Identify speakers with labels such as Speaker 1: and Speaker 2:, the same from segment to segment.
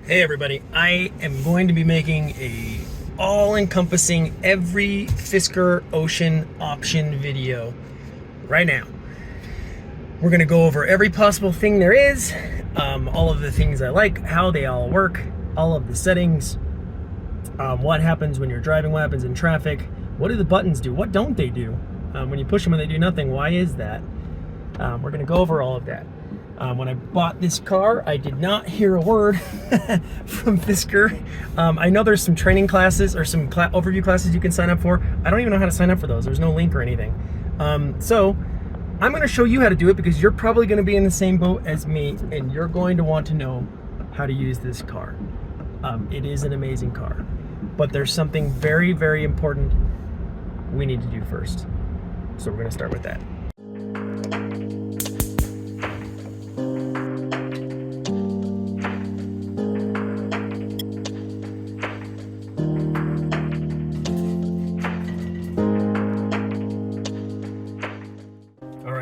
Speaker 1: Hey everybody, I am going to be making a all-encompassing every Fisker Ocean option video right now. We're going to go over every possible thing there is, all of the things I like, how they all work, all of the settings, what happens when you're driving, what happens in traffic, what do the buttons do, what don't they do, when you push them and they do nothing, why is that? We're going to go over all of that. When I bought this car, I did not hear a word from Fisker. I know there's some training classes or some overview classes you can sign up for. I don't even know how to sign up for those. There's no link or anything. So I'm going to show you how to do it because you're probably going to be in the same boat as me and you're going to want to know how to use this car. It is an amazing car, but there's something very, very important we need to do first. So we're going to start with that.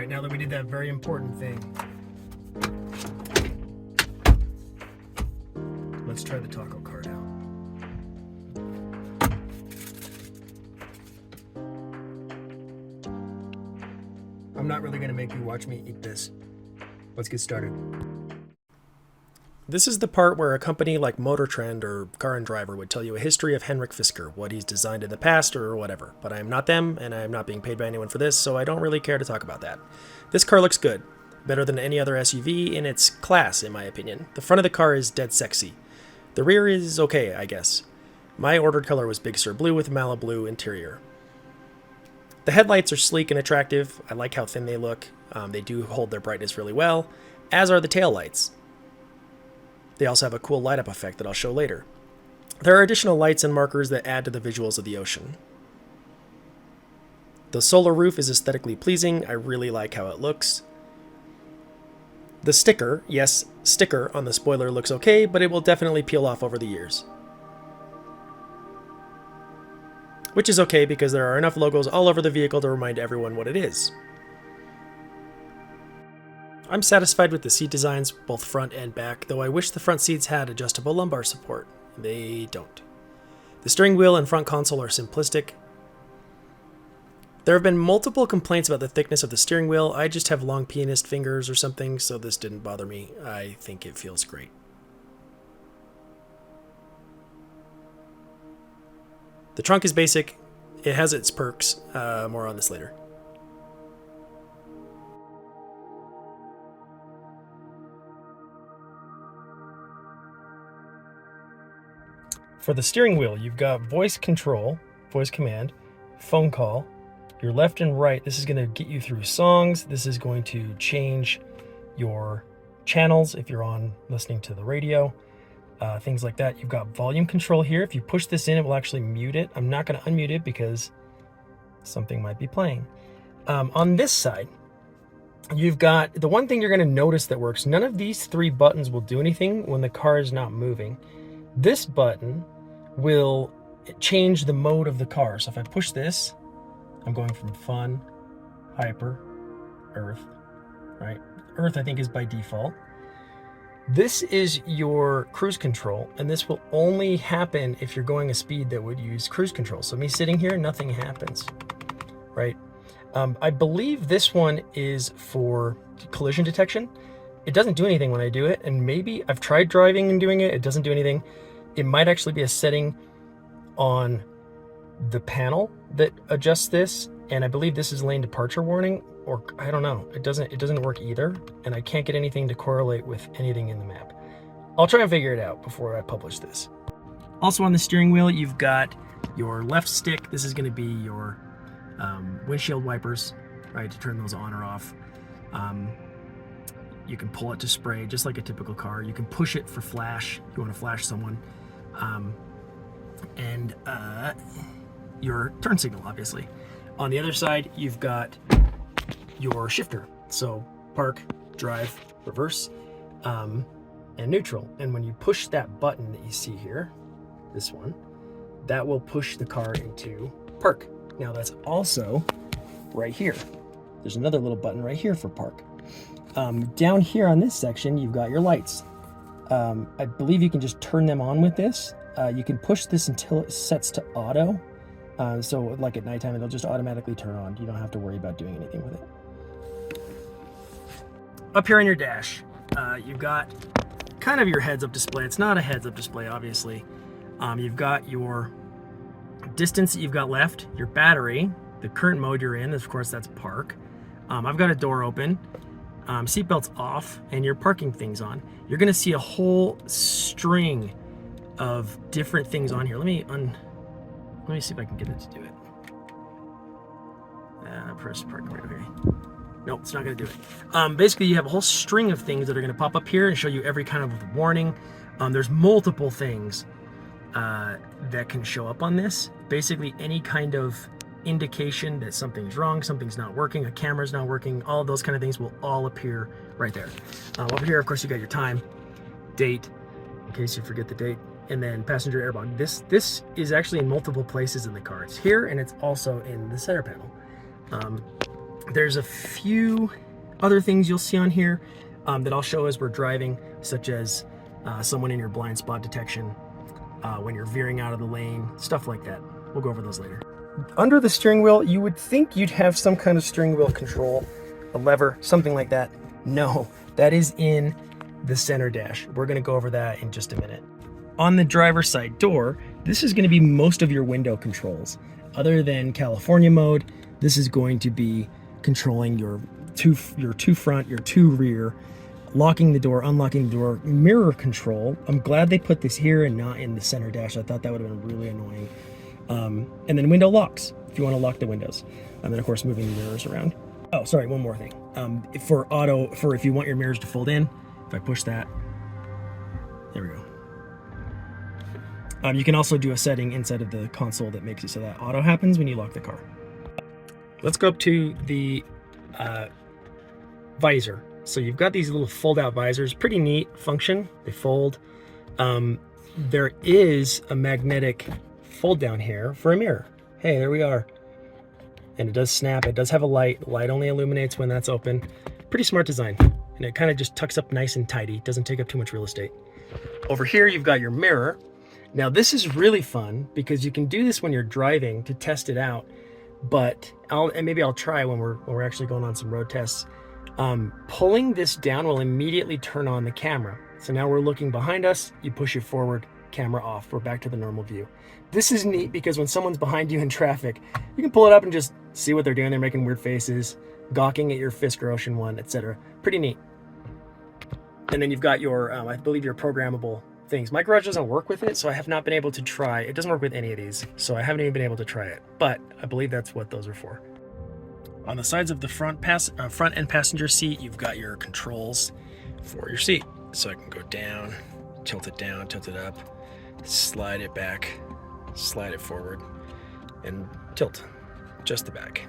Speaker 1: Now that we did that very important thing, let's try the taco card out. I'm not really going to make you watch me eat this. Let's get started. This is the part where a company like Motor Trend or Car and Driver would tell you a history of Henrik Fisker, what he's designed in the past or whatever. But I am not them, and I am not being paid by anyone for this, so I don't really care to talk about that. This car looks good. Better than any other SUV in its class, in my opinion. The front of the car is dead sexy. The rear is okay, I guess. My ordered color was Big Sur Blue with Malibu Blue interior. The headlights are sleek and attractive. I like how thin they look. They do hold their brightness really well, as are the taillights. They also have a cool light-up effect that I'll show later. There are additional lights and markers that add to the visuals of the ocean. The solar roof is aesthetically pleasing. I really like how it looks. The sticker, yes, sticker on the spoiler looks okay, but it will definitely peel off over the years. Which is okay because there are enough logos all over the vehicle to remind everyone what it is. I'm satisfied with the seat designs, both front and back, though I wish the front seats had adjustable lumbar support. They don't. The steering wheel and front console are simplistic. There have been multiple complaints about the thickness of the steering wheel. I just have long pianist fingers or something, so this didn't bother me. I think it feels great. The trunk is basic. It has its perks. More on this later. For the steering wheel, you've got voice control, voice command, phone call, your left and right. This is going to get you through songs. This is going to change your channels if you're on listening to the radio, things like that. You've got volume control here. If you push this in, it will actually mute it. I'm not going to unmute it because something might be playing. On this side, you've got the one thing you're going to notice that works. None of these three buttons will do anything when the car is not moving. This button will change the mode of the car. So if I push this, I'm going from fun, hyper, earth, right? Earth I think is by default. This is your cruise control, and this will only happen if you're going a speed that would use cruise control. So me sitting here, nothing happens, right? I believe this one is for collision detection. It doesn't do anything when I do it, and maybe I've tried driving and doing it. It doesn't do anything. It might actually be a setting on the panel that adjusts this, and I believe this is lane departure warning, or I don't know. It doesn't work either, and I can't get anything to correlate with anything in the map. I'll try and figure it out before I publish this. Also on the steering wheel, you've got your left stick. This is going to be your windshield wipers, right, to turn those on or off. You can pull it to spray, just like a typical car. You can push it for flash, if you want to flash someone. And your turn signal, obviously. On the other side, you've got your shifter. So park, drive, reverse, and neutral. And when you push that button that you see here, this one, that will push the car into park. Now that's also right here. There's another little button right here for park. Down here on this section, you've got your lights. I believe you can just turn them on with this. You can push this until it sets to auto. So like at nighttime, it'll just automatically turn on. You don't have to worry about doing anything with it. Up here on your dash, you've got kind of your heads-up display. It's not a heads-up display, obviously. You've got your distance that you've got left, your battery, the current mode you're in, of course that's park. I've got a door open, seatbelt's off, and your parking thing's on. You're gonna see a whole string of different things on here. Let me see if I can get it to do it. Press park right over here. Nope, it's not gonna do it. Basically, you have a whole string of things that are gonna pop up here and show you every kind of warning. There's multiple things that can show up on this. Basically, any kind of indication that something's wrong, something's not working, a camera's not working, all of those kind of things will all appear right there. Over here, of course, you got your time, date, in case you forget the date, and then passenger airbag. This is actually in multiple places in the car. It's here, and it's also in the center panel. There's a few other things you'll see on here that I'll show as we're driving, such as someone in your blind spot detection, when you're veering out of the lane, stuff like that. We'll go over those later. Under the steering wheel, you would think you'd have some kind of steering wheel control, a lever, something like that. No, that is in the center dash. We're gonna go over that in just a minute. On the driver's side door, this is gonna be most of your window controls. Other than California mode, this is going to be controlling your two front, your two rear, locking the door, unlocking the door, mirror control. I'm glad they put this here and not in the center dash. I thought that would have been really annoying. And then window locks, if you want to lock the windows. And then of course moving the mirrors around. Oh, sorry, one more thing. If you want your mirrors to fold in, if I push that, there we go. You can also do a setting inside of the console that makes it so that auto happens when you lock the car. Let's go up to the visor. So you've got these little fold out visors, pretty neat function, they fold. There is a magnetic fold down here for a mirror. Hey, there we are. And it does snap, it does have a light. Light only illuminates when that's open. Pretty smart design. And it kind of just tucks up nice and tidy. Doesn't take up too much real estate. Over here, you've got your mirror. Now this is really fun because you can do this when you're driving to test it out, but maybe I'll try when we're actually going on some road tests. Pulling this down will immediately turn on the camera. So now we're looking behind us, you push it forward, camera off, we're back to the normal view. This is neat because when someone's behind you in traffic, you can pull it up and just see what they're doing. They're making weird faces, gawking at your Fisker Ocean One, etc. Pretty neat. And then you've got your, I believe your programmable things. My garage doesn't work with it, so I have not been able to try. It doesn't work with any of these, so I haven't even been able to try it, but I believe that's what those are for. On the sides of the front end passenger seat, you've got your controls for your seat. So I can go down, tilt it up, slide it back, slide it forward, and tilt just the back.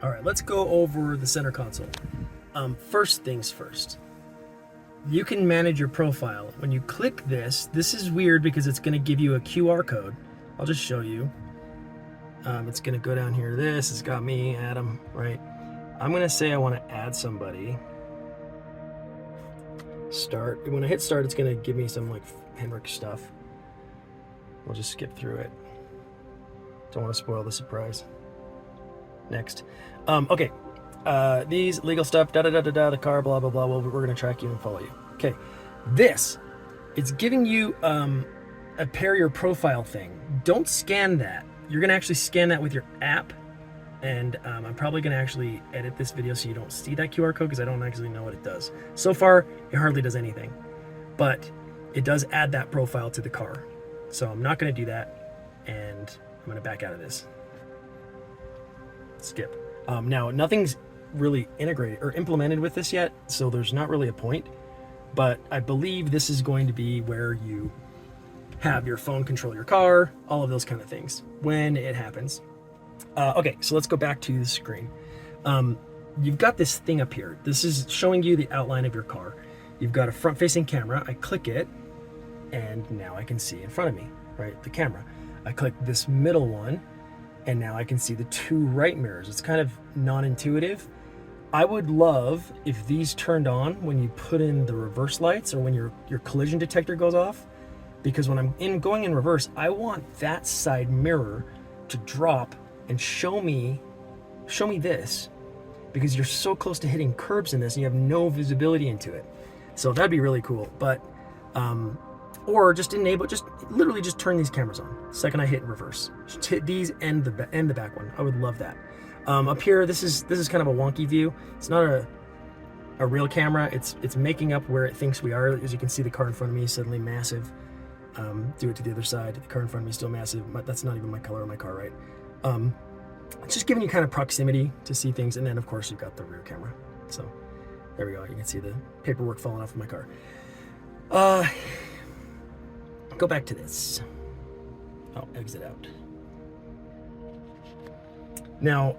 Speaker 1: All right, let's go over the center console. First things first. You can manage your profile. When you click this is weird because it's going to give you a QR code. I'll just show you. It's going to go down here. This has got me, Adam, right? I'm going to say I want to add somebody. Start. When I hit start, it's going to give me some like Henrik stuff. We'll just skip through it. Don't want to spoil the surprise. Next. Okay. These legal stuff, the car, blah, blah, blah. Well, we're going to track you and follow you. Okay. It's giving you a pair your profile thing. Don't scan that. You're going to actually scan that with your app. And I'm probably going to actually edit this video so you don't see that QR code because I don't actually know what it does. So far, it hardly does anything. But it does add that profile to the car. So I'm not going to do that. And I'm going to back out of this. Skip. Now, nothing's really integrated or implemented with this yet, so there's not really a point. But I believe this is going to be where you have your phone control your car, all of those kind of things when it happens. Okay, so let's go back to the screen. You've got this thing up here. This is showing you the outline of your car. You've got a front-facing camera. I click it, and now I can see in front of me, right, the camera. I click this middle one, and now I can see the two right mirrors. It's kind of non-intuitive. I would love if these turned on when you put in the reverse lights or when your collision detector goes off, because when I'm going in reverse, I want that side mirror to drop and show me this, because you're so close to hitting curbs in this and you have no visibility into it. So that'd be really cool. But or just enable, just literally just turn these cameras on the second I hit reverse. Just hit these and the back one. I would love that. Up here, this is kind of a wonky view. It's not a real camera. It's making up where it thinks we are. As you can see, the car in front of me is suddenly massive. Do it to the other side. The car in front of me is still massive. That's not even my color of my car, right? It's just giving you kind of proximity to see things. And then, of course, you've got the rear camera. So there we go. You can see the paperwork falling off of my car. Go back to this. Oh, exit out. Now,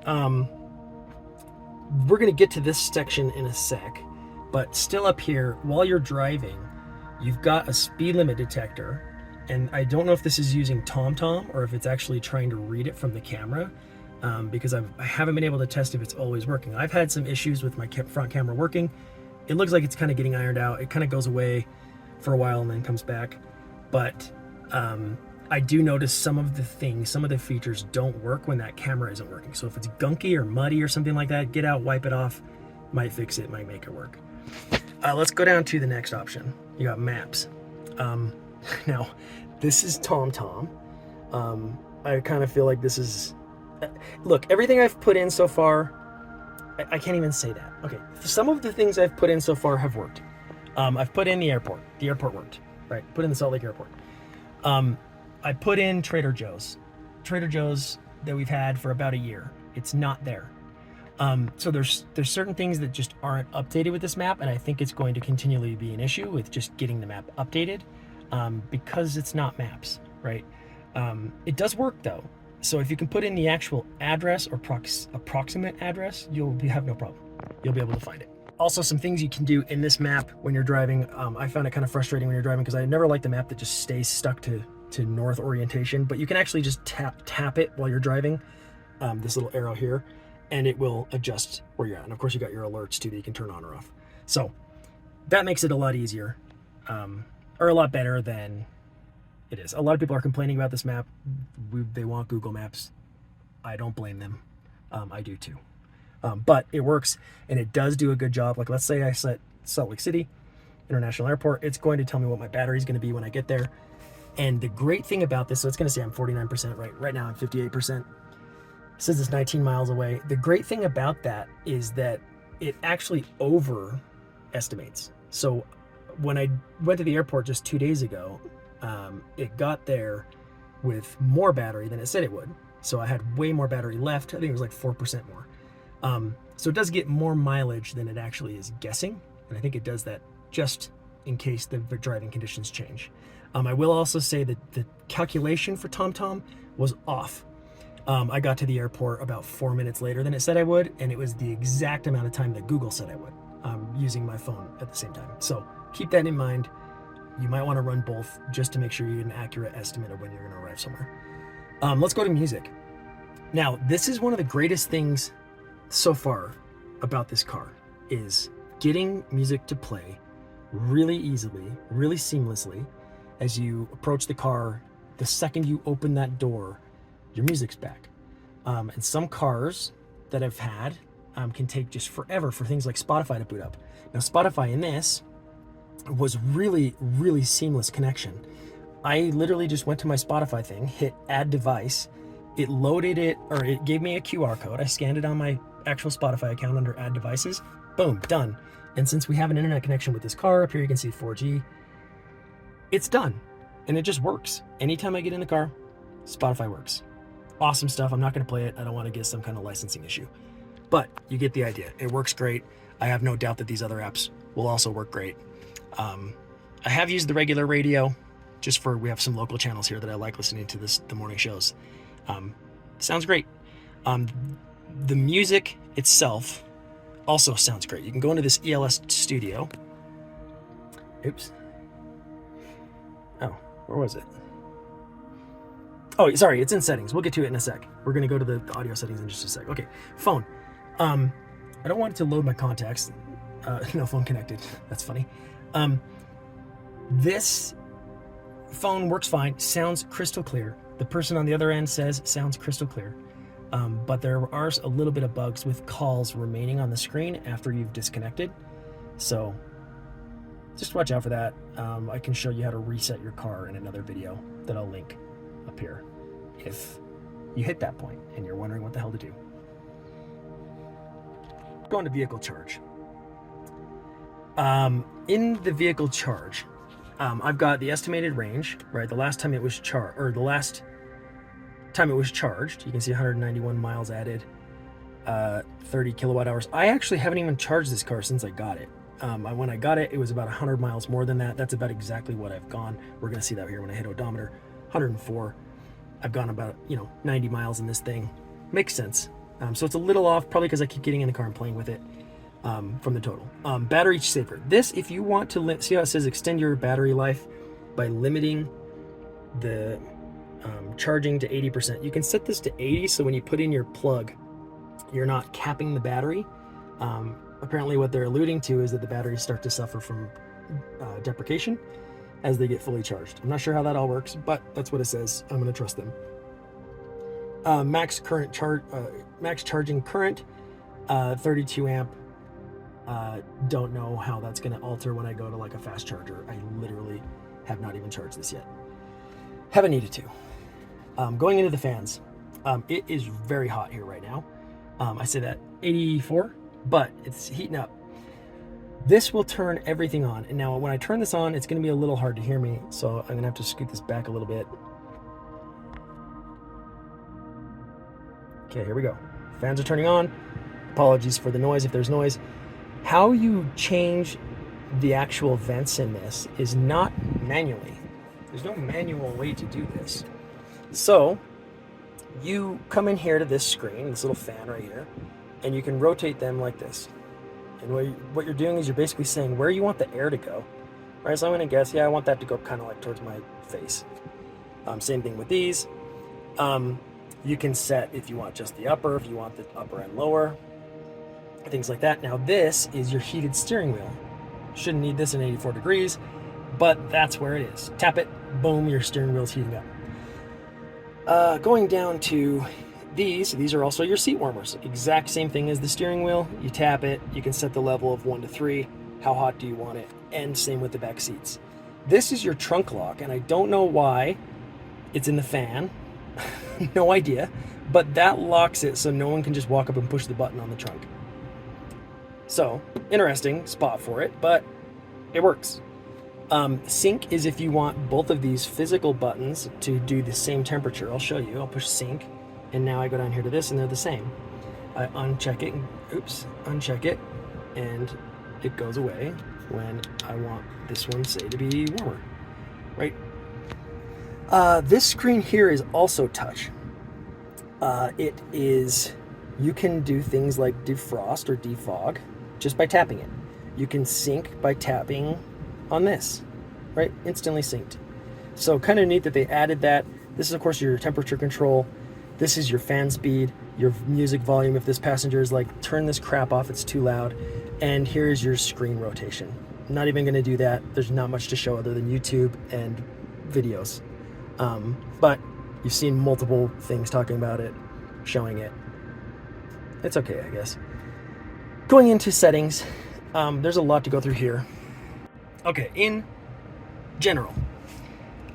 Speaker 1: we're going to get to this section in a sec, but still up here, while you're driving, you've got a speed limit detector, and I don't know if this is using TomTom or if it's actually trying to read it from the camera, because I haven't been able to test if it's always working. I've had some issues with my front camera working. It looks like it's kind of getting ironed out. It kind of goes away for a while and then comes back, but I do notice some of the features don't work when that camera isn't working. So if it's gunky or muddy or something like that, get out, wipe it off, might fix it, might make it work. Let's go down to the next option. You got maps. Now, this is TomTom. I kind of feel like this is, look, everything I've put in so far, I can't even say that. Okay, some of the things I've put in so far have worked. I've put in the airport. The airport worked, right? Put in the Salt Lake airport. I put in Trader Joe's that we've had for about a year. It's not there. So there's certain things that just aren't updated with this map, and I think it's going to continually be an issue with just getting the map updated, because it's not maps, right? It does work though. So if you can put in the actual address or approximate address, you'll have no problem. You'll be able to find it. Also, some things you can do in this map when you're driving. I found it kind of frustrating when you're driving because I never like the map that just stays stuck to north orientation, but you can actually just tap it while you're driving, this little arrow here, and it will adjust where you're at. And of course you got your alerts too that you can turn on or off. So that makes it a lot easier, or a lot better than it is. A lot of people are complaining about this map. They want Google Maps. I don't blame them. I do too. But it works, and it does do a good job. Like, let's say I set Salt Lake City International Airport. It's going to tell me what my battery is going to be when I get there. And the great thing about this, so it's going to say I'm 49%, right now I'm 58%. It says it's 19 miles away. The great thing about that is that it actually overestimates. So when I went to the airport just 2 days ago, it got there with more battery than it said it would. So I had way more battery left. I think it was like 4% more. So it does get more mileage than it actually is guessing. And I think it does that just in case the driving conditions change. I will also say that the calculation for TomTom was off. I got to the airport about 4 minutes later than it said I would, and it was the exact amount of time that Google said I would, using my phone at the same time. So keep that in mind. You might want to run both just to make sure you get an accurate estimate of when you're going to arrive somewhere. Let's go to music. Now, this is one of the greatest things so far about this car, is getting music to play really easily, really seamlessly. As you approach the car, the second you open that door, your music's back. And some cars that I've had can take just forever for things like Spotify to boot up. Now, Spotify in this was really, really seamless connection. I literally just went to my Spotify thing, hit add device, it loaded it, or it gave me a QR code. I scanned it on my actual Spotify account under add devices, boom, done. And since we have an internet connection with this car, up here you can see 4G, it's done. And it just works. Anytime I get in the car, Spotify works. Awesome stuff. I'm not going to play it. I don't want to get some kind of licensing issue. But you get the idea. It works great. I have no doubt that these other apps will also work great. I have used the regular radio just for, we have some local channels here that I like listening to the morning shows. Sounds great. The music itself also sounds great. You can go into this ELS studio. Oops. Oh, where was it? Oh, sorry, it's in settings. We'll get to it in a sec. We're going to go to the audio settings in just a sec. Okay, phone. I don't want it to load my contacts. No phone connected. That's funny. This phone works fine, sounds crystal clear. The person on the other end says sounds crystal clear. But there are a little bit of bugs with calls remaining on the screen after you've disconnected. So just watch out for that. I can show you how to reset your car in another video that I'll link up here if you hit that point and you're wondering what the hell to do. Going to vehicle charge. In the vehicle charge, I've got the estimated range, right? The last time it was charged, you can see 191 miles added, 30 kilowatt hours. I actually haven't even charged this car since I got it. When I got it, it was about 100 miles more than that. That's about exactly what I've gone. We're going to see that here when I hit odometer. 104. I've gone about 90 miles in this thing. Makes sense. So it's a little off, probably because I keep getting in the car and playing with it from the total. Battery saver. This, if you want to see how it says extend your battery life by limiting the charging to 80%. You can set this to 80, so when you put in your plug, you're not capping the battery. Apparently what they're alluding to is that the batteries start to suffer from deprecation as they get fully charged. I'm not sure how that all works, but that's what it says. I'm going to trust them. Max charging current, 32 amp. Don't know how that's going to alter when I go to like a fast charger. I literally have not even charged this yet. Haven't needed to. Going into the fans, it is very hot here right now. I say that 84, but it's heating up. This will turn everything on. And now when I turn this on, it's going to be a little hard to hear me. So I'm going to have to scoot this back a little bit. Okay, here we go. Fans are turning on. Apologies for the noise if there's noise. How you change the actual vents in this is not manually. There's no manual way to do this. So you come in here to this screen, this little fan right here, and you can rotate them like this. And what you're doing is you're basically saying where you want the air to go. Right, so I'm going to guess, yeah, I want that to go kind of like towards my face. Same thing with these. You can set if you want just the upper, if you want the upper and lower, things like that. Now this is your heated steering wheel. Shouldn't need this in 84 degrees, but that's where it is. Tap it, boom, your steering wheel's heating up. Going down to these are also your seat warmers. Exact same thing as the steering wheel. You tap it, you can set the level of 1 to 3. How hot do you want it? And same with the back seats. This is your trunk lock, and I don't know why it's in the fan. No idea, but that locks it so no one can just walk up and push the button on the trunk. So, interesting spot for it, but it works. Sync is if you want both of these physical buttons to do the same temperature. I'll show you. I'll push sync, and now I go down here to this, and they're the same. I uncheck it, uncheck it, and it goes away when I want this one, say, to be warmer, right? This screen here is also touch. You can do things like defrost or defog just by tapping it. You can sync by tapping on this, right? Instantly synced. So kind of neat that they added that. This is, of course, your temperature control. This is your fan speed, your music volume. If this passenger is like, turn this crap off, it's too loud. And here's your screen rotation. I'm not even going to do that. There's not much to show other than YouTube and videos. But you've seen multiple things talking about it, showing it. It's okay, I guess. Going into settings, there's a lot to go through here. Okay, in general,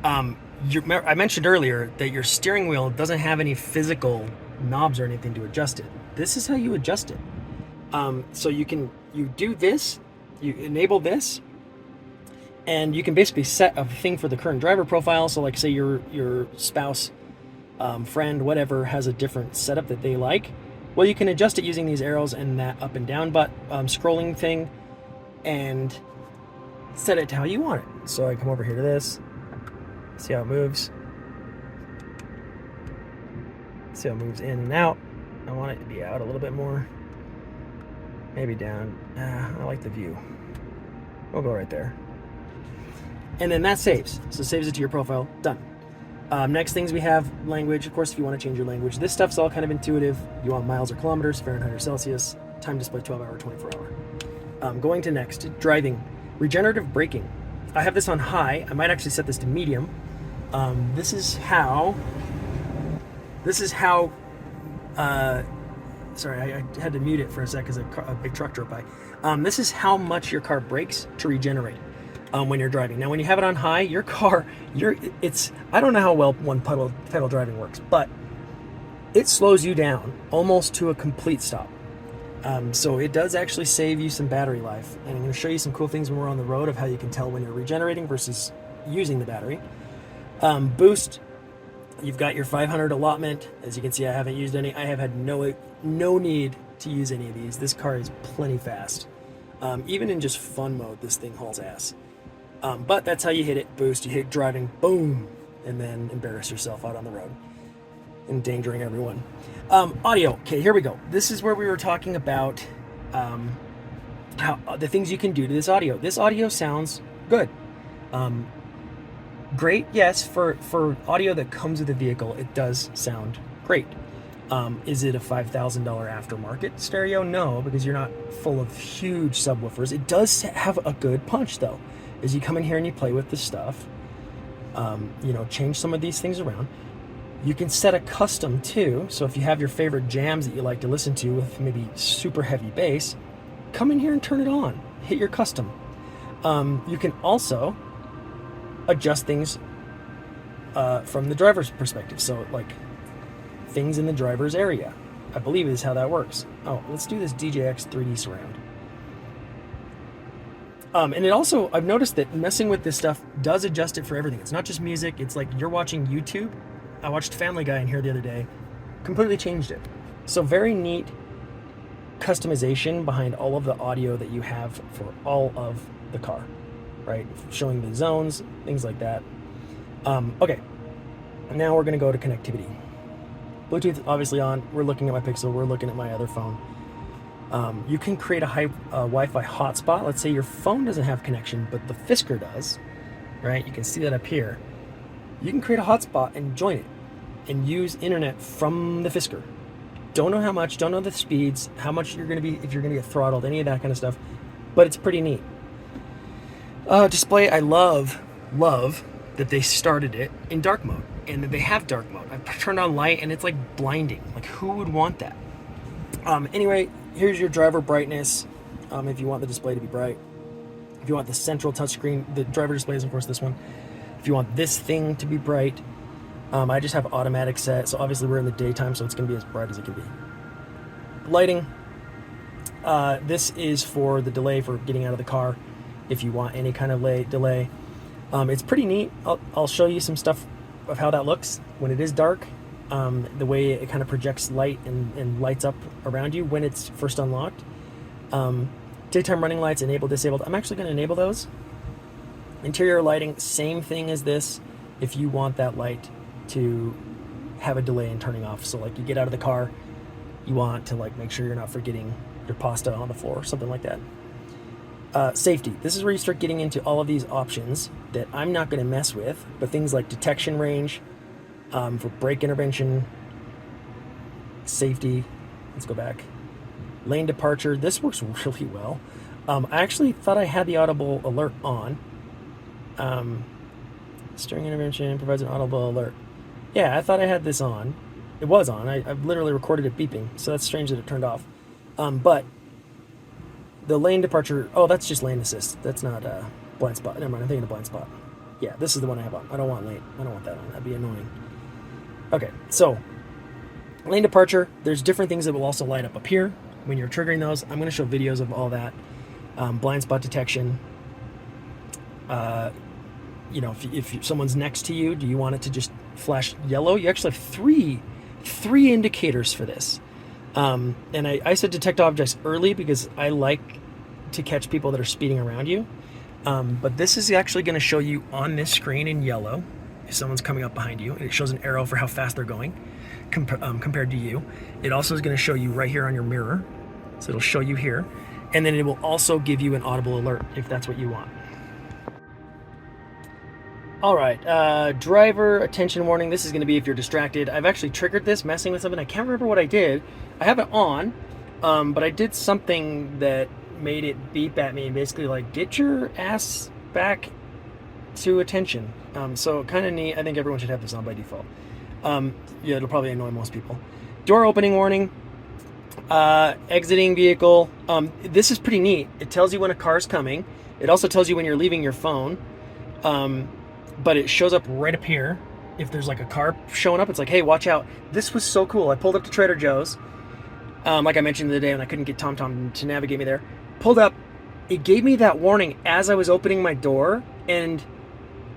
Speaker 1: I mentioned earlier that your steering wheel doesn't have any physical knobs or anything to adjust it. This is how you adjust it. So you do this, you enable this, and you can basically set a thing for the current driver profile. So like say your spouse, friend, whatever, has a different setup that they like. Well, you can adjust it using these arrows and that up and down scrolling thing and set it to how you want it. So I come over here to this, see how it moves. See how it moves in and out. I want it to be out a little bit more. Maybe down. I like the view. We'll go right there. And then that saves. So it saves it to your profile. Done. Next things we have language. Of course, if you want to change your language, this stuff's all kind of intuitive. You want miles or kilometers, Fahrenheit or Celsius. time display 12 hour, 24 hour. Going to next, driving. Regenerative braking. I have this on high. I might actually set this to medium. This is how, sorry, I had to mute it for a sec because a big truck drove by. This is how much your car brakes to regenerate when you're driving. Now, when you have it on high, your car, I don't know how well one pedal driving works, but it slows you down almost to a complete stop. So it does actually save you some battery life. And I'm going to show you some cool things when we're on the road of how you can tell when you're regenerating versus using the battery. Boost, you've got your 500 allotment. As you can see, I haven't used any. I have had no need to use any of these. This car is plenty fast. Even in just fun mode, this thing hauls ass. But that's how you hit it. Boost, you hit driving, boom, and then embarrass yourself out on the road, endangering everyone. Audio. Okay, here we go. This is where we were talking about how the things you can do to this audio. This audio sounds good. Great, yes, for audio that comes with the vehicle, it does sound great. Is it a $5,000 aftermarket stereo? No, because you're not full of huge subwoofers. It does have a good punch, though. As you come in here and you play with the stuff, change some of these things around. You can set a custom too. So if you have your favorite jams that you like to listen to with maybe super heavy bass, come in here and turn it on. Hit your custom. You can also adjust things from the driver's perspective. So like things in the driver's area, I believe is how that works. Oh, let's do this DJX 3D surround. And it also, I've noticed that messing with this stuff does adjust it for everything. It's not just music. It's like you're watching YouTube. I watched Family Guy in here the other day. Completely changed it. So very neat customization behind all of the audio that you have for all of the car, right? Showing the zones, things like that. Okay, now we're gonna go to connectivity. Bluetooth obviously on. We're looking at my Pixel. We're looking at my other phone. You can create a Wi-Fi hotspot. Let's say your phone doesn't have connection, but the Fisker does, right? You can see that up here. You can create a hotspot and join it and use internet from the Fisker. Don't know how much, don't know the speeds, how much you're going to be, if you're going to get throttled, any of that kind of stuff, but it's pretty neat. Display, I love that they started it in dark mode and that they have dark mode. I've turned on light and it's like blinding. Like who would want that? Anyway, here's your driver brightness. If you want the display to be bright, if you want the central touchscreen, the driver display is of course this one. If you want this thing to be bright, I just have automatic set. So obviously we're in the daytime, so it's going to be as bright as it can be. Lighting. This is for the delay for getting out of the car. If you want any kind of delay, it's pretty neat. I'll show you some stuff of how that looks when it is dark. The way it kind of projects light and lights up around you when it's first unlocked. Daytime running lights, enable, disabled. I'm actually going to enable those. Interior lighting, same thing as this. If you want that light to have a delay in turning off. So like you get out of the car, you want to like make sure you're not forgetting your pasta on the floor, something like that. Safety. This is where you start getting into all of these options that I'm not going to mess with, but things like detection range, for brake intervention, safety. Let's go back. Lane departure. This works really well. I actually thought I had the audible alert on. Steering intervention provides an audible alert. Yeah, I thought I had this on. It was on. I've literally recorded it beeping, so that's strange that it turned off. But the lane departure, oh, that's just lane assist. That's not blind spot. Never mind, I'm thinking of blind spot. Yeah, this is the one I have on. I don't want lane. I don't want that on. That'd be annoying. Okay, so lane departure, there's different things that will also light up here when you're triggering those. I'm going to show videos of all that. Blind spot detection. If someone's next to you, do you want it to just flash yellow? You actually have three indicators for this. And I said detect objects early because I like to catch people that are speeding around you. But this is actually going to show you on this screen in yellow if someone's coming up behind you, and it shows an arrow for how fast they're going compared to you. It also is going to show you right here on your mirror, so it'll show you here, and then it will also give you an audible alert if that's what you want. All right, driver attention warning. This is going to be if you're distracted. I've actually triggered this messing with something. I can't remember what I did. I have it on. but I did something that made it beep at me and basically like, get your ass back to attention. So kind of neat. I think everyone should have this on by default. Yeah, it'll probably annoy most people. Door opening warning, exiting vehicle. This is pretty neat. It tells you when a car's coming. It also tells you when you're leaving your phone, but it shows up right up here. If there's like a car showing up, it's like, hey, watch out. This was so cool. I pulled up to Trader Joe's, like I mentioned the other day when I couldn't get TomTom to navigate me there. Pulled up, it gave me that warning as I was opening my door, and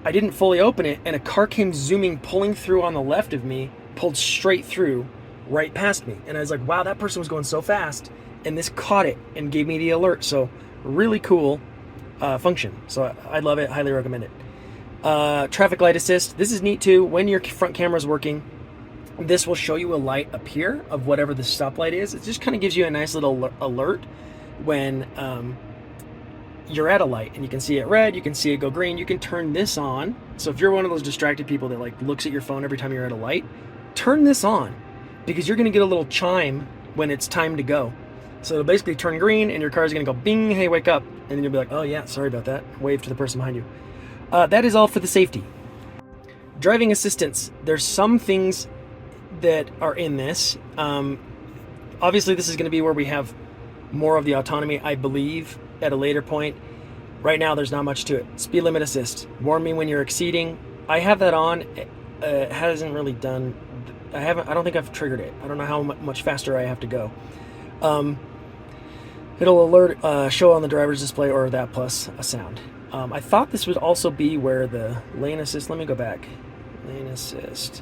Speaker 1: I didn't fully open it, and a car came zooming, pulling through on the left of me, pulled straight through, right past me. And I was like, wow, that person was going so fast, and this caught it and gave me the alert. So really cool function. So I love it, highly recommend it. Traffic light assist, this is neat too. When your front camera is working, this will show you a light appear of whatever the stoplight is. It just kind of gives you a nice little alert when you're at a light, and you can see it red, you can see it go green. You can turn this on. So if you're one of those distracted people that like looks at your phone every time you're at a light, turn this on, because you're gonna get a little chime when it's time to go. So it'll basically turn green and your car's gonna go bing, hey, wake up. And then you'll be like, oh yeah, sorry about that. Wave to the person behind you. That is all for the safety. Driving assistance. There's some things that are in this. Obviously this is gonna be where we have more of the autonomy, I believe, at a later point. Right now there's not much to it. Speed limit assist, warn me when you're exceeding. I have that on. It hasn't really done, I don't think I've triggered it. I don't know how much faster I have to go. It'll alert, show on the driver's display, or that plus a sound. I thought this would also be where the lane assist, let me go back. Lane assist.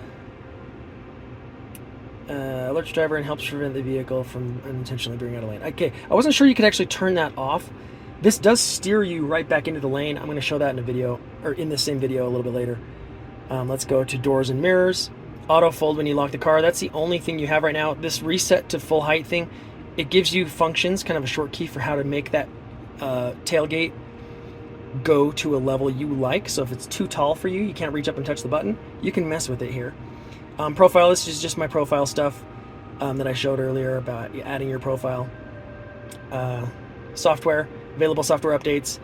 Speaker 1: Alerts driver and helps prevent the vehicle from unintentionally bringing out a lane. Okay, I wasn't sure you could actually turn that off. This does steer you right back into the lane. I'm going to show that in a video, or in the same video a little bit later. Let's go to doors and mirrors. Auto fold when you lock the car. That's the only thing you have right now. This reset to full height thing, it gives you functions, kind of a short key for how to make that tailgate go to a level you like. So if it's too tall for you, you can't reach up and touch the button, you can mess with it here. Profile, this is just my profile stuff that I showed earlier about adding your profile. Software, available software updates.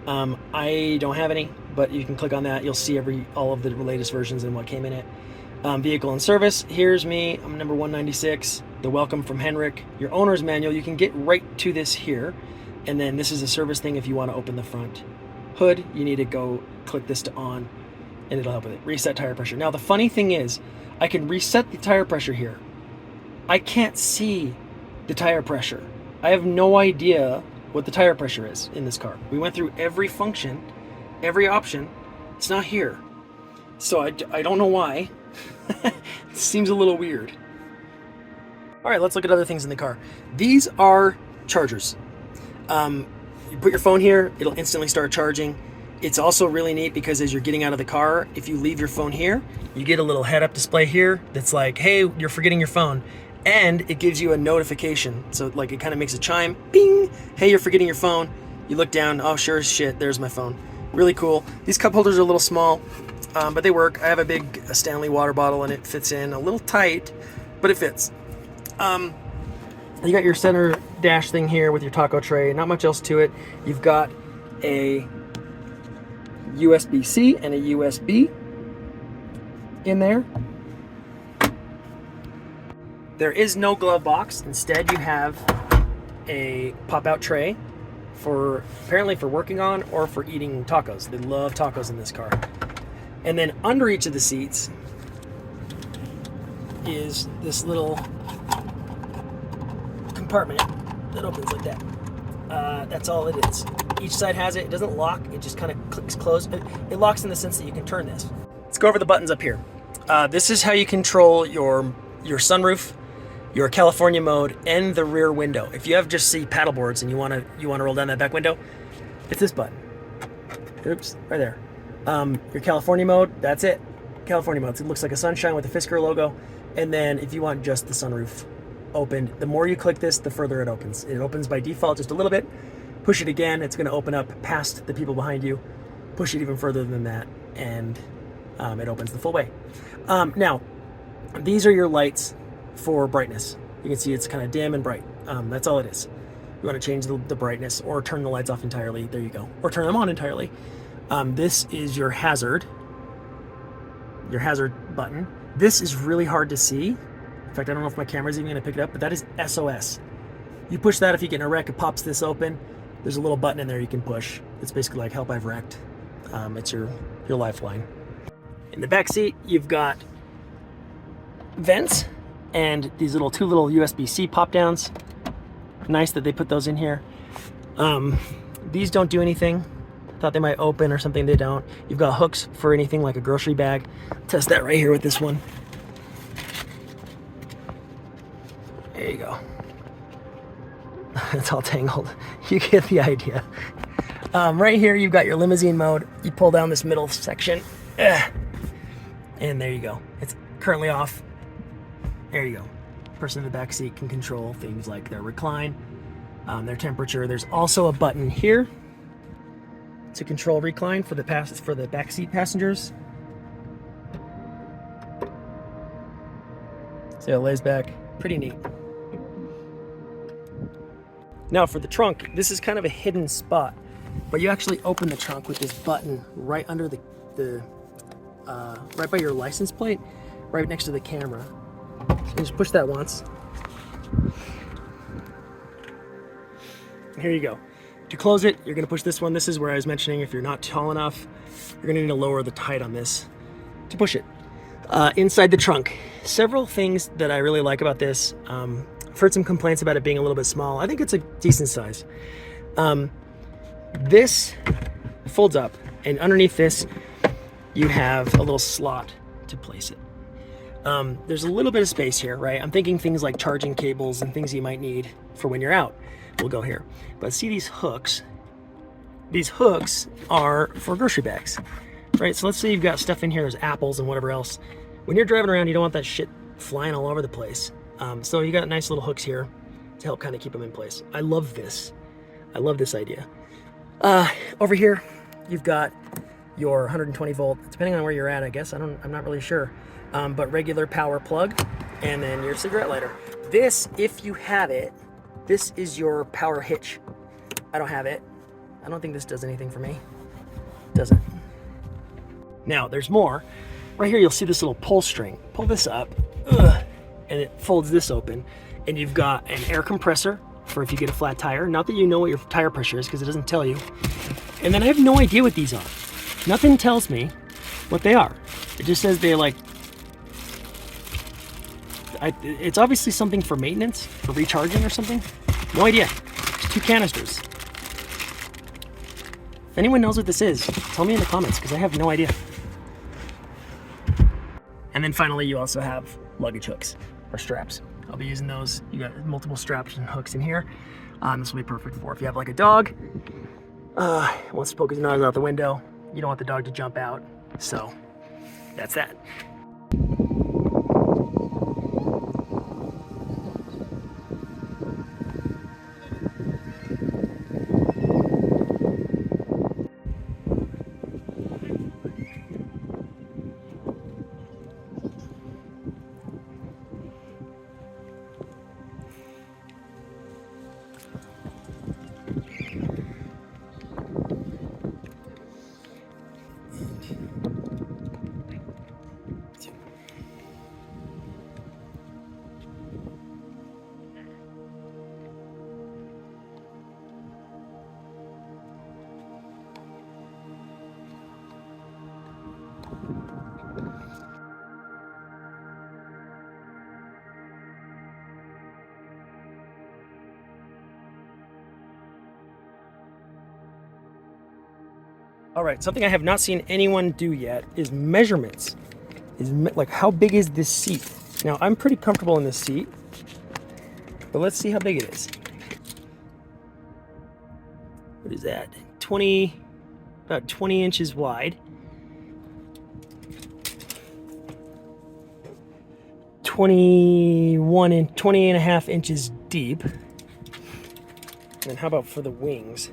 Speaker 1: I don't have any, but you can click on that. You'll see all of the latest versions and what came in it. Vehicle and service, here's me. I'm number 196. The welcome from Henrik. Your owner's manual, you can get right to this here. And then this is a service thing if you want to open the front hood. You need to go click this to on, and it'll help with it. Reset tire pressure. Now the funny thing is, I can reset the tire pressure here. I can't see the tire pressure. I have no idea what the tire pressure is in this car. We went through every function, every option. It's not here. So I don't know why. It seems a little weird. All right, let's look at other things in the car. These are chargers. You put your phone here, it'll instantly start charging. It's also really neat because as you're getting out of the car, if you leave your phone here, you get a little head-up display here that's like, hey, you're forgetting your phone. And it gives you a notification. So like it kind of makes a chime, bing, hey, you're forgetting your phone. You look down, oh, sure as shit, there's my phone. Really cool. These cup holders are a little small, but they work. I have a big Stanley water bottle and it fits in a little tight, but it fits. You got your center dash thing here with your taco tray. Not much else to it. You've got a USB-C and a USB in there. There is no glove box. Instead, you have a pop-out tray for apparently for working on or for eating tacos. They love tacos in this car. And then under each of the seats is this little compartment that opens like that. That's all it is. Each side has it. It doesn't lock. It just kind of clicks closed. It locks in the sense that you can turn this. Let's go over the buttons up here. This is how you control your sunroof, your California mode, and the rear window. If you have just see paddle boards and you want to roll down that back window, it's this button. Oops, right there. Your California mode, that's it. California mode. It looks like a sunshine with the Fisker logo. And then if you want just the sunroof opened, the more you click this, the further it opens. It opens by default just a little bit. Push it again, it's going to open up past the people behind you. Push it even further than that, and it opens the full way. Now, these are your lights for brightness. You can see it's kind of dim and bright. That's all it is. You want to change the brightness or turn the lights off entirely. There you go. Or turn them on entirely. This is your hazard button. This is really hard to see. In fact, I don't know if my camera's even going to pick it up, but that is SOS. You push that if you get in a wreck, it pops this open. There's a little button in there you can push. It's basically like help I've wrecked. It's your lifeline. In the back seat, you've got vents and these two little USB-C pop downs. Nice that they put those in here. These don't do anything. Thought they might open or something, they don't. You've got hooks for anything like a grocery bag. Test that right here with this one. There you go. It's all tangled. You get the idea. Right here, you've got your limousine mode. You pull down this middle section. And there you go. It's currently off. There you go. Person in the back seat can control things like their recline, their temperature. There's also a button here to control recline for the back seat passengers. See how it lays back? Pretty neat. Now for the trunk, this is kind of a hidden spot, but you actually open the trunk with this button right under right by your license plate, right next to the camera. So you just push that once. And here you go. To close it, you're going to push this one. This is where I was mentioning if you're not tall enough, you're going to need to lower the height on this to push it. Inside the trunk, several things that I really like about this. I've heard some complaints about it being a little bit small. I think it's a decent size. This folds up, and underneath this, you have a little slot to place it. There's a little bit of space here, right? I'm thinking things like charging cables and things you might need for when you're out will go here. But see these hooks? These hooks are for grocery bags, right? So let's say you've got stuff in here, there's apples and whatever else. When you're driving around, you don't want that shit flying all over the place. So you got nice little hooks here to help kind of keep them in place. I love this. I love this idea. Over here, you've got your 120 volt, depending on where you're at, I guess. I'm not really sure. But regular power plug, and then your cigarette lighter. This, if you have it, this is your power hitch. I don't have it. I don't think this does anything for me. It doesn't. Now, there's more. Right here, you'll see this little pull string. Pull this up, and it folds this open. And you've got an air compressor for if you get a flat tire. Not that you know what your tire pressure is, because it doesn't tell you. And then I have no idea what these are. Nothing tells me what they are. It just says they're like, it's obviously something for maintenance, for recharging or something. No idea. There's 2 canisters. If anyone knows what this is, tell me in the comments, because I have no idea. And then finally, you also have luggage hooks or straps. I'll be using those. You got multiple straps and hooks in here. This will be perfect for if you have like a dog, wants to poke his nose out the window. You don't want the dog to jump out. So that's that. All right, something I have not seen anyone do yet is measurements. Like, how big is this seat? Now, I'm pretty comfortable in this seat, but let's see how big it is. What is that? About 20 inches wide. 20 and a half inches deep. And how about for the wings?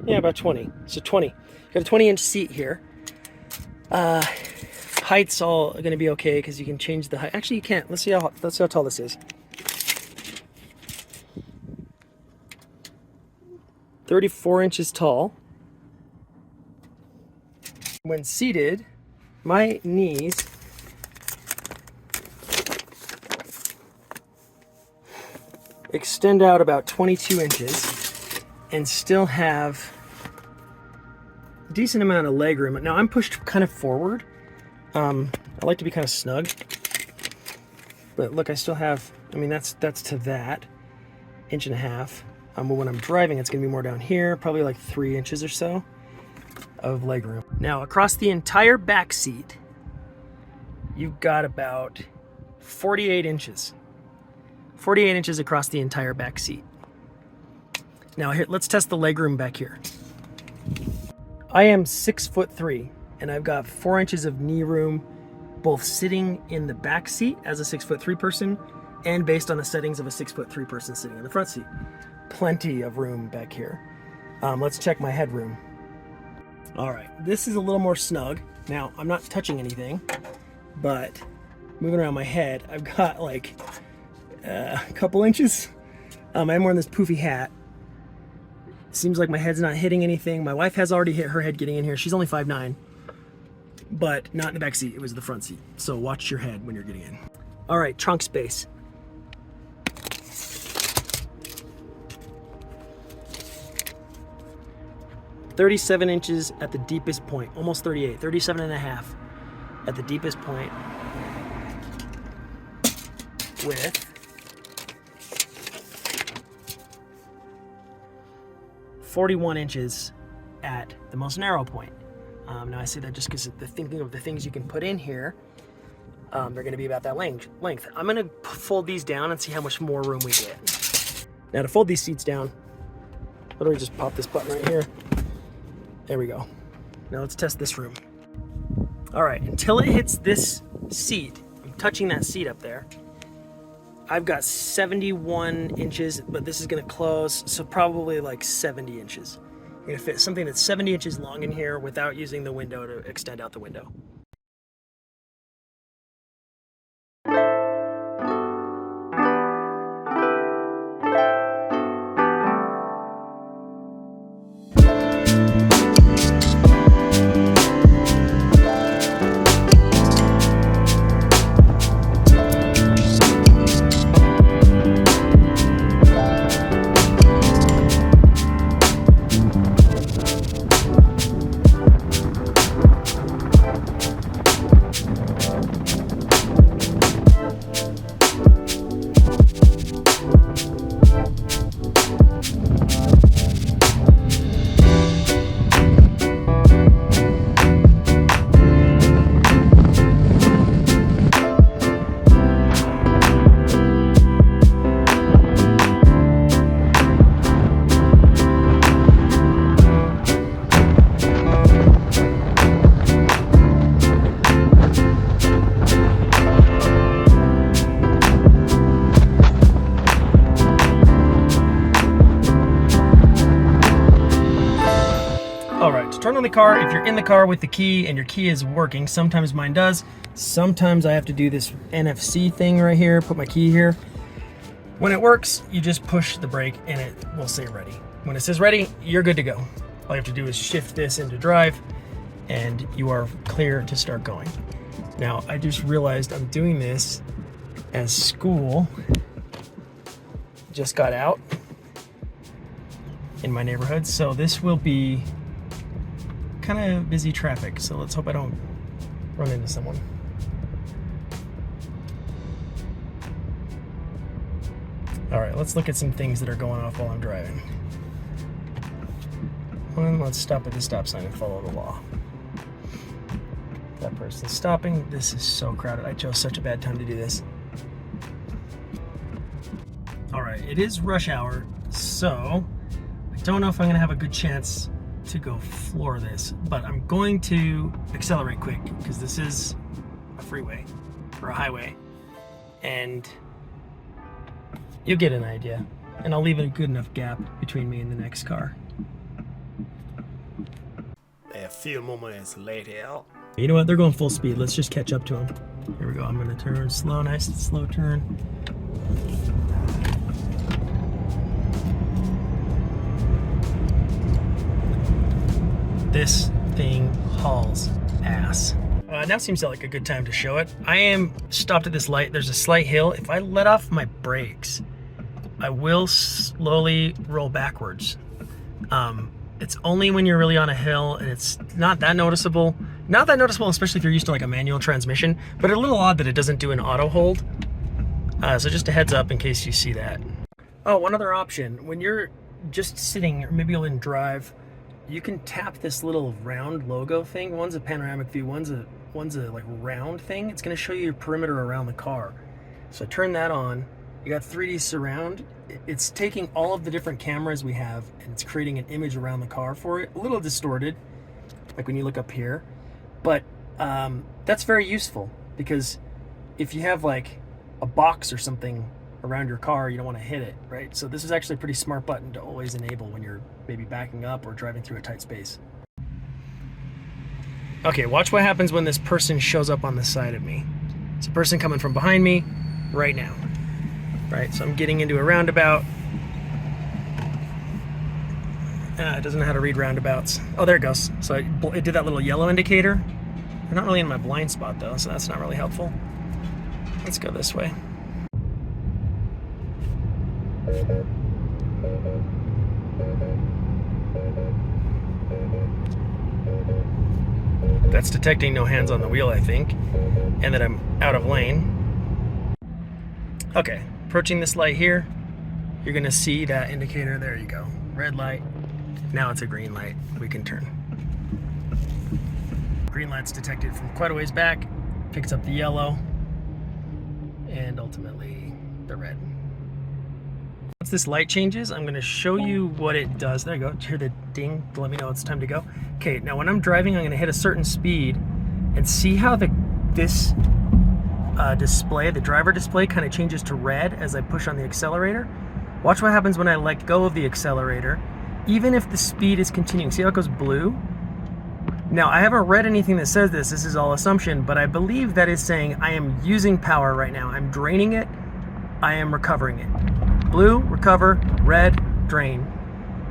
Speaker 1: Yeah, about 20. So 20. Got a 20-inch seat here. Height's all going to be okay because you can change the height. Actually, you can't. Let's see how tall this is. 34 inches tall. When seated, my knees extend out about 22 inches and still have a decent amount of leg room. Now I'm pushed kind of forward. I like to be kind of snug, but look, I still have, I mean, that's to that, 1.5 inches. But when I'm driving, it's gonna be more down here, probably like 3 inches or so of leg room. Now across the entire back seat, you've got about 48 inches. 48 inches across the entire back seat. Now here, let's test the legroom back here. I am 6'3", and I've got 4 inches of knee room, both sitting in the back seat as a 6'3" person, and based on the settings of a 6'3" person sitting in the front seat. Plenty of room back here. Let's check my headroom. All right, this is a little more snug. Now, I'm not touching anything, but moving around my head, I've got like a couple inches. I'm wearing this poofy hat. Seems like my head's not hitting anything. My wife has already hit her head getting in here. She's only 5'9", but not in the back seat. It was the front seat. So watch your head when you're getting in. All right, trunk space. "37 inches at the deepest point, almost 38, 37.5 at the deepest point, with 41 inches at the most narrow point. Now I say that just because the thinking of the things you can put in here, they're going to be about that length. I'm going to fold these down and see how much more room we get. Now to fold these seats down, literally just pop this button right here. There we go. Now let's test this room. All right, until it hits this seat, I'm touching that seat up there, I've got 71 inches, but this is gonna close, so probably like 70 inches. You're gonna fit something that's 70 inches long in here without using the window to extend out the window. Turn on the car if you're in the car with the key and your key is working. Sometimes mine does. Sometimes I have to do this NFC thing right here, put my key here. When it works, you just push the brake and it will say ready. When it says ready, you're good to go. All you have to do is shift this into drive and you are clear to start going. Now, I just realized I'm doing this as school just got out in my neighborhood. So this will be kind of busy traffic, so let's hope I don't run into someone. All right, let's look at some things that are going off while I'm driving. One, let's stop at the stop sign and follow the law. That person's stopping. This is so crowded. I chose such a bad time to do this. All right, it is rush hour, so I don't know if I'm gonna have a good chance to go floor this, but I'm going to accelerate quick because this is a freeway or a highway and you'll get an idea, and I'll leave a good enough gap between me and the next car. A few moments later. You know what, they're going full speed. Let's just catch up to them. Here we go. I'm going to turn slow, nice and slow turn. Now seems like a good time to show it. I am stopped at this light. There's a slight hill. If I let off my brakes, I will slowly roll backwards. It's only when you're really on a hill, and it's not that noticeable. Not that noticeable, especially if you're used to like a manual transmission, but a little odd that it doesn't do an auto hold. So just a heads up in case you see that. Oh, one other option. When you're just sitting, or maybe you'll in drive, you can tap this little round logo thing. One's a panoramic view, one's a like round thing. It's gonna show you your perimeter around the car. So turn that on. You got 3D surround. It's taking all of the different cameras we have and it's creating an image around the car for it. A little distorted, like when you look up here. But that's very useful because if you have like a box or something around your car, you don't want to hit it, right? So this is actually a pretty smart button to always enable when you're maybe backing up or driving through a tight space. Okay, watch what happens when this person shows up on the side of me. It's a person coming from behind me right now. Right, so I'm getting into a roundabout. It doesn't know how to read roundabouts. Oh, there it goes. So it did that little yellow indicator. I'm not really in my blind spot though, so that's not really helpful. Let's go this way. That's detecting no hands on the wheel, I think, and that I'm out of lane. Okay. Approaching this light here, you're gonna see that indicator. There you go. Red light. Now it's a green light. We can turn. Green light's detected from quite a ways back, picks up the yellow, and ultimately the red. Once this light changes, I'm gonna show you what it does. There you go. Hear the ding to let me know it's time to go. Okay, now when I'm driving, I'm gonna hit a certain speed and see how this display, the driver display, kind of changes to red as I push on the accelerator. Watch what happens when I let go of the accelerator, even if the speed is continuing. See how it goes blue? Now, I haven't read anything that says this. This is all assumption, but I believe that is saying I am using power right now. I'm draining it. I am recovering it. Blue, recover, red, drain.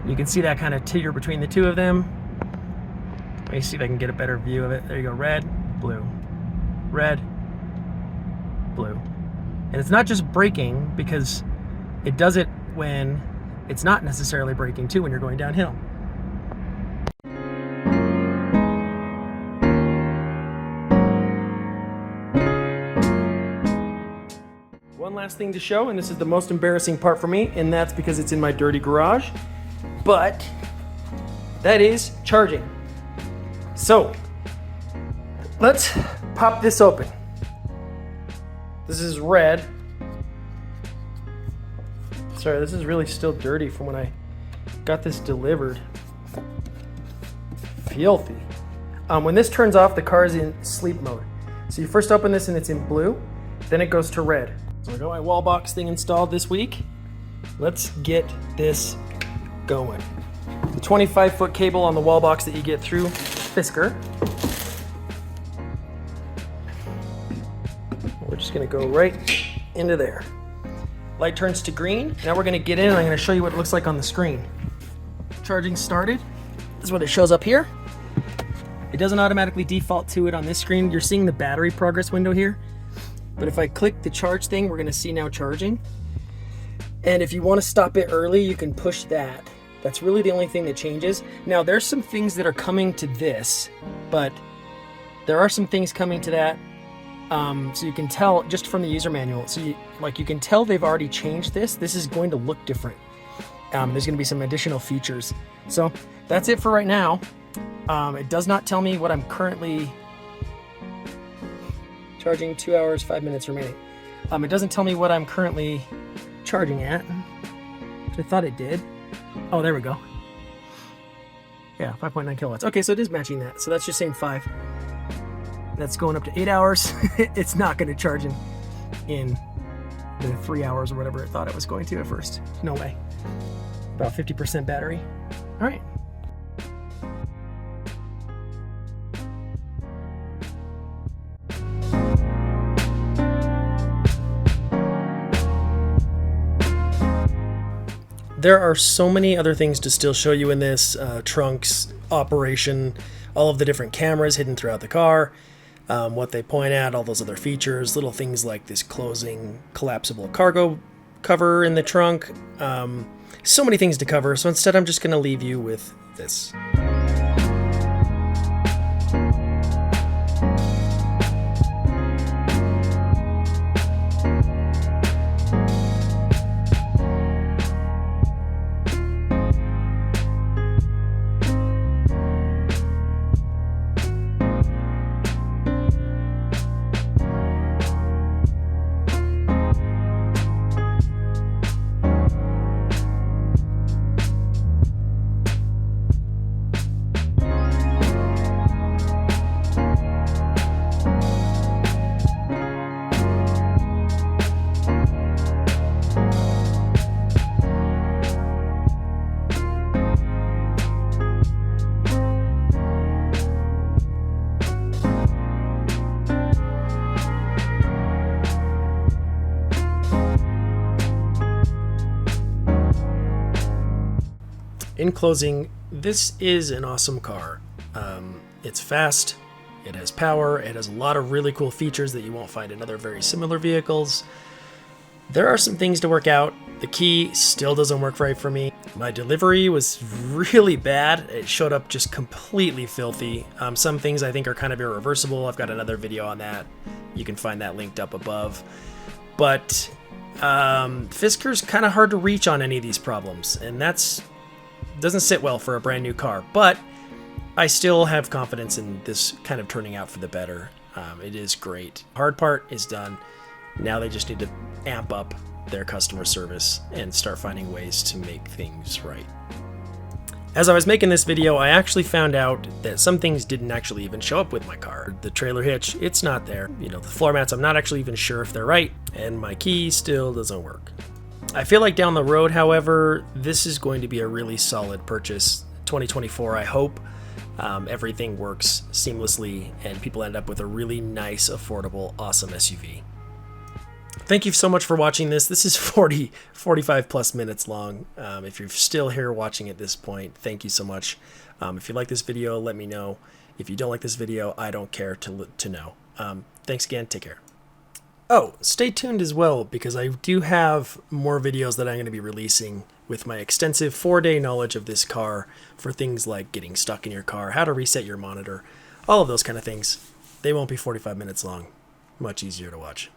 Speaker 1: You can see that kind of teeter between the two of them. Let me see if I can get a better view of it. There you go. Red, blue, red, blue. And it's not just braking, because it does it when it's not necessarily braking too, when you're going downhill. One last thing to show, and this is the most embarrassing part for me, and that's because it's in my dirty garage, but that is charging. So let's pop this open. This is red. Sorry, this is really still dirty from when I got this delivered. Filthy. When this turns off, the car is in sleep mode. So you first open this and it's in blue, then it goes to red. So I got my wall box thing installed this week. Let's get this going. The 25-foot cable on the wall box that you get through Fisker. We're just gonna go right into there. Light turns to green. Now we're gonna get in and I'm gonna show you what it looks like on the screen. Charging started. This is what it shows up here. It doesn't automatically default to it on this screen. You're seeing the battery progress window here. But if I click the charge thing, we're gonna see now charging. And if you wanna stop it early, you can push that. That's really the only thing that changes. Now there's some things that are coming to this, but there are some things coming to that. So you can tell just from the user manual. So you can tell they've already changed this. This is going to look different. There's going to be some additional features. So that's it for right now. It does not tell me what I'm currently charging. 2 hours, 5 minutes remaining. It doesn't tell me what I'm currently charging at. I thought it did. Oh, there we go. Yeah, 5.9 kilowatts. Okay, so it is matching that. So that's just saying 5. That's going up to 8 hours. It's not going to charge in the 3 hours or whatever it thought it was going to at first. No way. About 50% battery. All right. There are so many other things to still show you in this. Trunks, operation, all of the different cameras hidden throughout the car. what they point at, all those other features, little things like this closing collapsible cargo cover in the trunk. So many things to cover, so instead I'm just going to leave you with this. In closing, this is an awesome car. It's fast, it has power, it has a lot of really cool features that you won't find in other very similar vehicles. There are some things to work out. The key still doesn't work right for me. My delivery was really bad. It showed up just completely filthy. Some things I think are kind of irreversible. I've got another video on that. You can find that linked up above. But Fisker's kind of hard to reach on any of these problems, and that's doesn't sit well for a brand new car, but I still have confidence in this kind of turning out for the better. It is great. Hard part is done. Now they just need to amp up their customer service and start finding ways to make things right. As I was making this video, I actually found out that some things didn't actually even show up with my car. The trailer hitch, it's not there. You know, the floor mats, I'm not actually even sure if they're right, and my key still doesn't work. I feel like down the road, however, this is going to be a really solid purchase. 2024, I hope everything works seamlessly and people end up with a really nice, affordable, awesome SUV. Thank you so much for watching this. This is 45 plus minutes long. If you're still here watching at this point, thank you so much. If you like this video, let me know. If you don't like this video, I don't care to know. Thanks again. Take care. Oh, stay tuned as well, because I do have more videos that I'm going to be releasing with my extensive 4-day knowledge of this car for things like getting stuck in your car, how to reset your monitor, all of those kind of things. They won't be 45 minutes long. Much easier to watch.